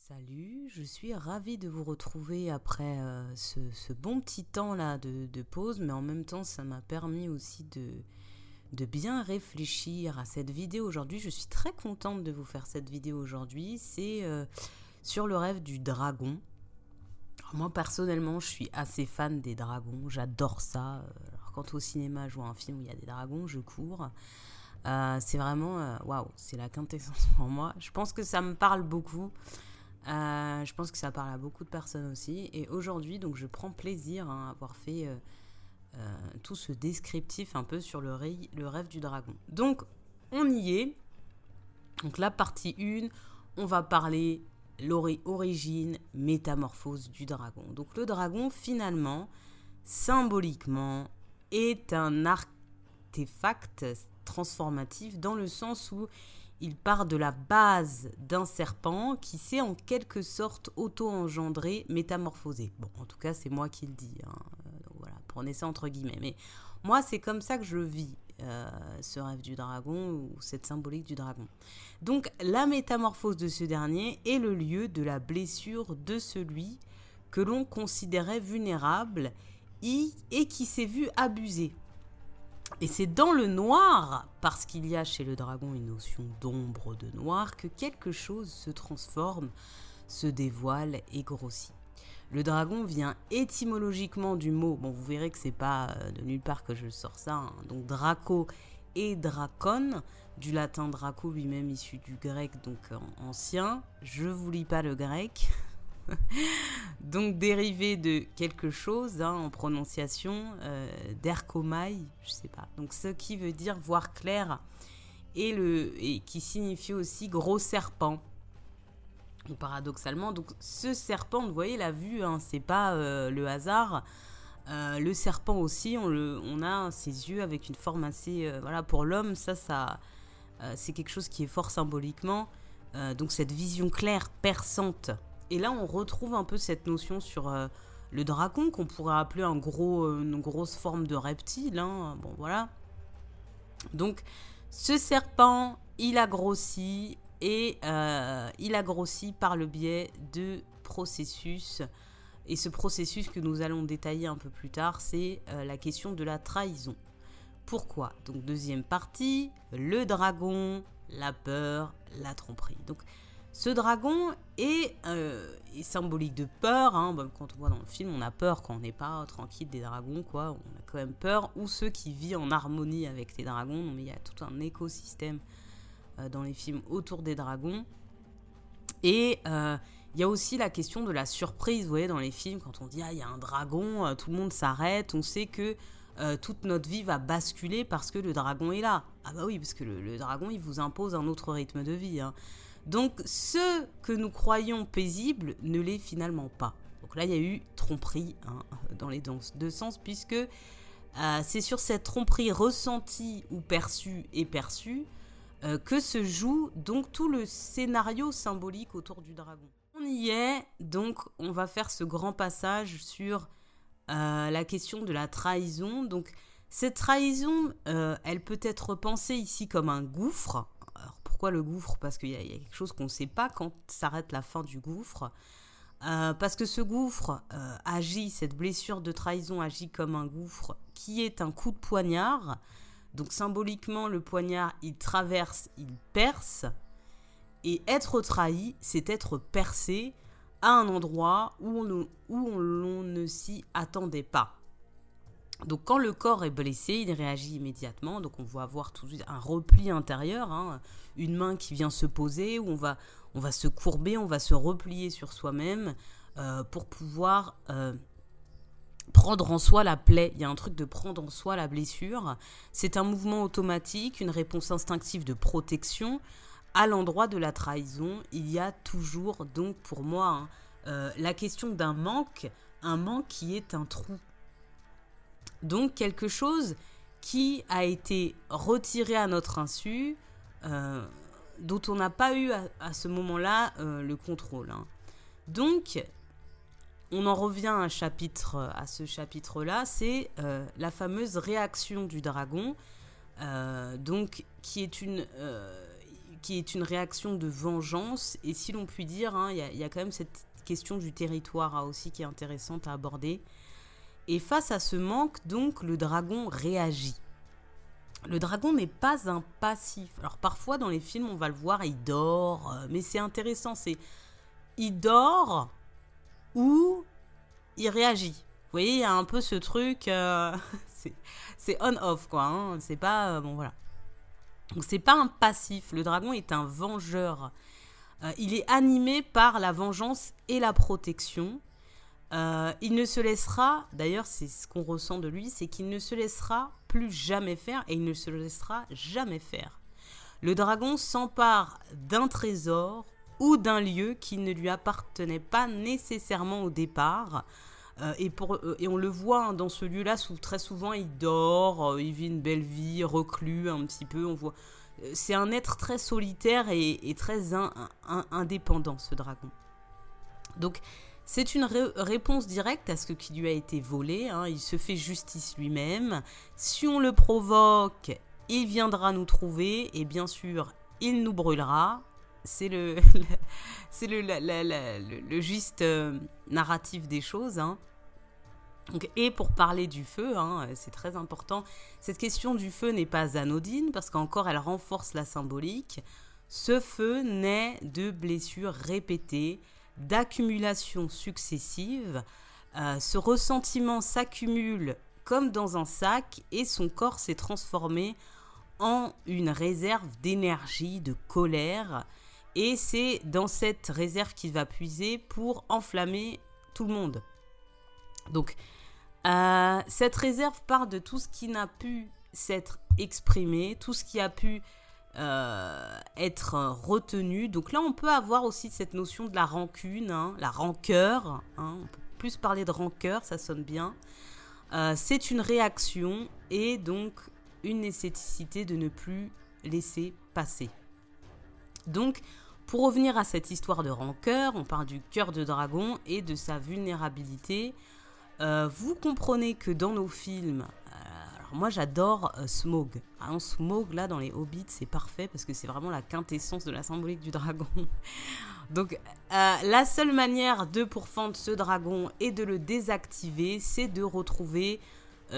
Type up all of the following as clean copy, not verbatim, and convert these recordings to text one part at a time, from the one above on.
Salut, je suis ravie de vous retrouver après ce bon petit temps là de pause, mais en même temps ça m'a permis aussi de bien réfléchir à cette vidéo aujourd'hui. Je suis très contente de vous faire cette vidéo aujourd'hui, c'est sur le rêve du dragon. Alors, moi personnellement je suis assez fan des dragons, j'adore ça. Alors, quand au cinéma je vois un film où il y a des dragons, je cours. C'est vraiment, waouh, c'est la quintessence pour moi. Je pense que ça me parle beaucoup. Je pense que ça parle à beaucoup de personnes aussi. Et aujourd'hui, donc, je prends plaisir à avoir fait tout ce descriptif un peu sur le rêve du dragon. Donc, on y est. Donc, la partie 1, on va parler origine, métamorphose du dragon. Donc, le dragon, finalement, symboliquement, est un artefact transformatif dans le sens où il part de la base d'un serpent qui s'est en quelque sorte auto-engendré, métamorphosé. Bon, en tout cas, c'est moi qui le dis. Donc voilà, prenez ça entre guillemets. Mais moi, c'est comme ça que je vis ce rêve du dragon ou cette symbolique du dragon. Donc, la métamorphose de ce dernier est le lieu de la blessure de celui que l'on considérait vulnérable et qui s'est vu abusé. Et c'est dans le noir, parce qu'il y a chez le dragon une notion d'ombre de noir, que quelque chose se transforme, se dévoile et grossit. Le dragon vient étymologiquement du mot, bon vous verrez que c'est pas de nulle part que je sors ça, hein, donc draco et dracon, du latin draco lui-même issu du grec donc ancien, je vous lis pas le grec, donc dérivé de quelque chose en prononciation, d'erkomai, je sais pas. Donc ce qui veut dire voir clair et qui signifie aussi gros serpent. Donc, paradoxalement, donc ce serpent, vous voyez la vue, c'est pas le hasard. Le serpent aussi, on a ses yeux avec une forme assez, voilà, pour l'homme, ça c'est quelque chose qui est fort symboliquement. Donc cette vision claire, perçante. Et là, on retrouve un peu cette notion sur le dragon, qu'on pourrait appeler une grosse forme de reptile. Bon, voilà. Donc, ce serpent, il a grossi, et il a grossi par le biais de processus. Et ce processus que nous allons détailler un peu plus tard, c'est la question de la trahison. Pourquoi ? Donc, deuxième partie, le dragon, la peur, la tromperie. Donc, ce dragon est symbolique de peur. Quand on voit dans le film, on a peur quand on n'est pas tranquille des dragons, quoi. On a quand même peur. Ou ceux qui vivent en harmonie avec les dragons. Mais il y a tout un écosystème dans les films autour des dragons. Et il y a aussi la question de la surprise. Vous voyez, dans les films, quand on dit « Ah, il y a un dragon », tout le monde s'arrête. On sait que toute notre vie va basculer parce que le dragon est là. Ah bah oui, parce que le dragon, il vous impose un autre rythme de vie. Donc, ce que nous croyons paisible ne l'est finalement pas. Donc là, il y a eu tromperie dans les deux sens, puisque c'est sur cette tromperie ressentie ou perçue et perçue que se joue donc tout le scénario symbolique autour du dragon. On y est, donc on va faire ce grand passage sur la question de la trahison. Donc cette trahison, elle peut être pensée ici comme un gouffre. Alors pourquoi le gouffre ? Parce qu'il y a quelque chose qu'on ne sait pas quand s'arrête la fin du gouffre. Parce que ce gouffre cette blessure de trahison agit comme un gouffre qui est un coup de poignard. Donc symboliquement, le poignard, il traverse, il perce. Et être trahi, c'est être percé à un endroit où l'on ne s'y attendait pas. Donc quand le corps est blessé, il réagit immédiatement. Donc on va avoir tout de suite un repli intérieur, une main qui vient se poser, où on va se courber, on va se replier sur soi-même pour pouvoir prendre en soi la plaie. Il y a un truc de prendre en soi la blessure. C'est un mouvement automatique, une réponse instinctive de protection. À l'endroit de la trahison, il y a toujours, donc pour moi, la question d'un manque, un manque qui est un trou. Donc quelque chose qui a été retiré à notre insu, dont on n'a pas eu à ce moment-là le contrôle. Donc, on en revient à ce chapitre-là, c'est la fameuse réaction du dragon, donc qui est qui est une réaction de vengeance. Et si l'on peut dire, hein, y a quand même cette question du territoire aussi qui est intéressante à aborder. Et face à ce manque, donc, le dragon réagit. Le dragon n'est pas un passif. Alors parfois dans les films, on va le voir, il dort, mais c'est intéressant, il dort ou il réagit. Vous voyez, il y a un peu ce truc, c'est on-off quoi, hein, c'est pas, bon voilà. Donc c'est pas un passif, le dragon est un vengeur. Il est animé par la vengeance et la protection. Il ne se laissera, d'ailleurs c'est ce qu'on ressent de lui, c'est qu'il ne se laissera plus jamais faire et il ne se laissera jamais faire. Le dragon s'empare d'un trésor ou d'un lieu qui ne lui appartenait pas nécessairement au départ. Et on le voit hein, dans ce lieu-là, très souvent il dort, il vit une belle vie, reclus un petit peu. On voit, c'est un être très solitaire et très indépendant, ce dragon. Donc, c'est une réponse directe à ce qui lui a été volé. Hein. Il se fait justice lui-même. Si on le provoque, il viendra nous trouver et bien sûr, il nous brûlera. C'est le juste narratif des choses. Hein. Donc, et pour parler du feu, hein, c'est très important, cette question du feu n'est pas anodine parce qu'encore elle renforce la symbolique. Ce feu naît de blessures répétées, d'accumulation successive. Ce ressentiment s'accumule comme dans un sac et son corps s'est transformé en une réserve d'énergie, de colère. Et c'est dans cette réserve qu'il va puiser pour enflammer tout le monde. Donc, cette réserve part de tout ce qui n'a pu s'être exprimé, tout ce qui a pu être retenu. Donc là, on peut avoir aussi cette notion de la rancune, hein, la rancœur. Hein, on peut plus parler de rancœur, ça sonne bien. C'est une réaction et donc une nécessité de ne plus laisser passer. Donc, pour revenir à cette histoire de rancœur, on parle du cœur de dragon et de sa vulnérabilité. Vous comprenez que dans nos films, alors moi j'adore Smaug. Alors, Smaug là dans les Hobbits c'est parfait parce que c'est vraiment la quintessence de la symbolique du dragon. Donc la seule manière de pourfendre ce dragon et de le désactiver, c'est de retrouver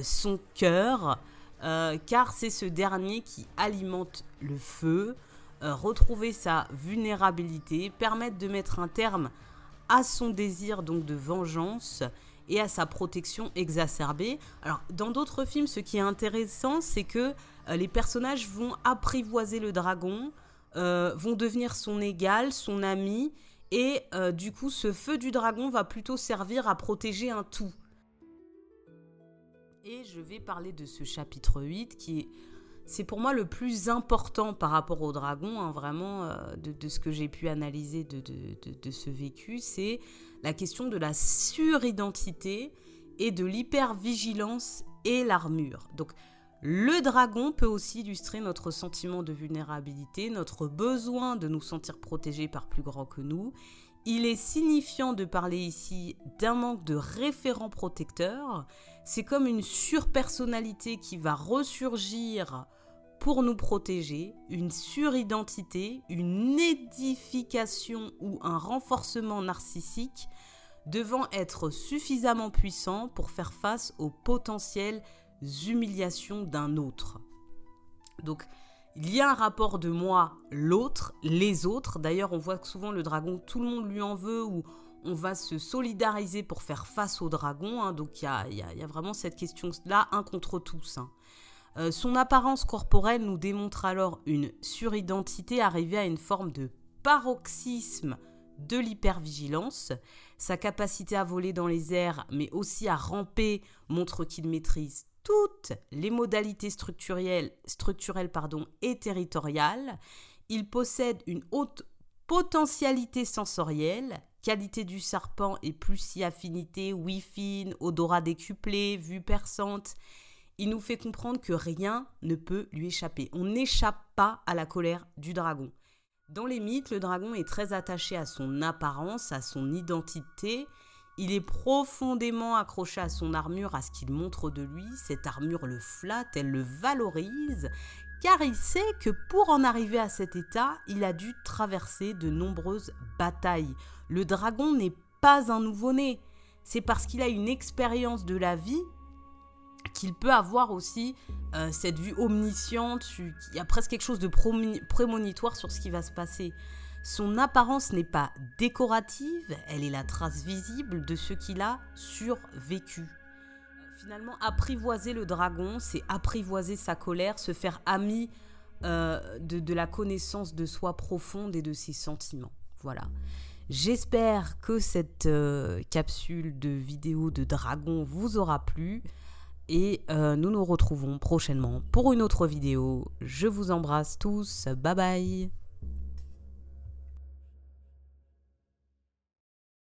son cœur, car c'est ce dernier qui alimente le feu. Retrouver sa vulnérabilité, permettre de mettre un terme à son désir donc de vengeance et à sa protection exacerbée. Alors, dans d'autres films, ce qui est intéressant, c'est que les personnages vont apprivoiser le dragon, vont devenir son égal, son ami, et du coup, ce feu du dragon va plutôt servir à protéger un tout. Et je vais parler de ce chapitre 8 c'est pour moi le plus important par rapport au dragon, hein, vraiment, de ce que j'ai pu analyser de ce vécu, c'est la question de la suridentité et de l'hypervigilance et l'armure. Donc, le dragon peut aussi illustrer notre sentiment de vulnérabilité, notre besoin de nous sentir protégés par plus grand que nous. Il est signifiant de parler ici d'un manque de référent protecteur. C'est comme une surpersonnalité qui va ressurgir pour nous protéger, une suridentité, une édification ou un renforcement narcissique devant être suffisamment puissant pour faire face aux potentielles humiliations d'un autre. Donc, il y a un rapport de moi, l'autre, les autres. D'ailleurs, on voit que souvent le dragon, tout le monde lui en veut ou on va se solidariser pour faire face au dragon. Hein. Donc, il y a vraiment cette question-là, un contre tous. Hein. Son apparence corporelle nous démontre alors une suridentité arrivée à une forme de paroxysme de l'hypervigilance. Sa capacité à voler dans les airs, mais aussi à ramper, montre qu'il maîtrise toutes les modalités structurelles et territoriales. Il possède une haute potentialité sensorielle, qualité du serpent et plus si affinité, ouïe fine, odorat décuplé, vue perçante. Il nous fait comprendre que rien ne peut lui échapper. On n'échappe pas à la colère du dragon. Dans les mythes, le dragon est très attaché à son apparence, à son identité. Il est profondément accroché à son armure, à ce qu'il montre de lui. Cette armure le flatte, elle le valorise, car il sait que pour en arriver à cet état, il a dû traverser de nombreuses batailles. Le dragon n'est pas un nouveau-né, c'est parce qu'il a une expérience de la vie qu'il peut avoir aussi cette vue omnisciente. Il y a presque quelque chose de prémonitoire sur ce qui va se passer. Son apparence n'est pas décorative, elle est la trace visible de ce qu'il a survécu. Finalement, apprivoiser le dragon, c'est apprivoiser sa colère, se faire ami de la connaissance de soi profonde et de ses sentiments. Voilà. J'espère que cette capsule de vidéo de dragon vous aura plu. Et nous nous retrouvons prochainement pour une autre vidéo. Je vous embrasse tous. Bye bye.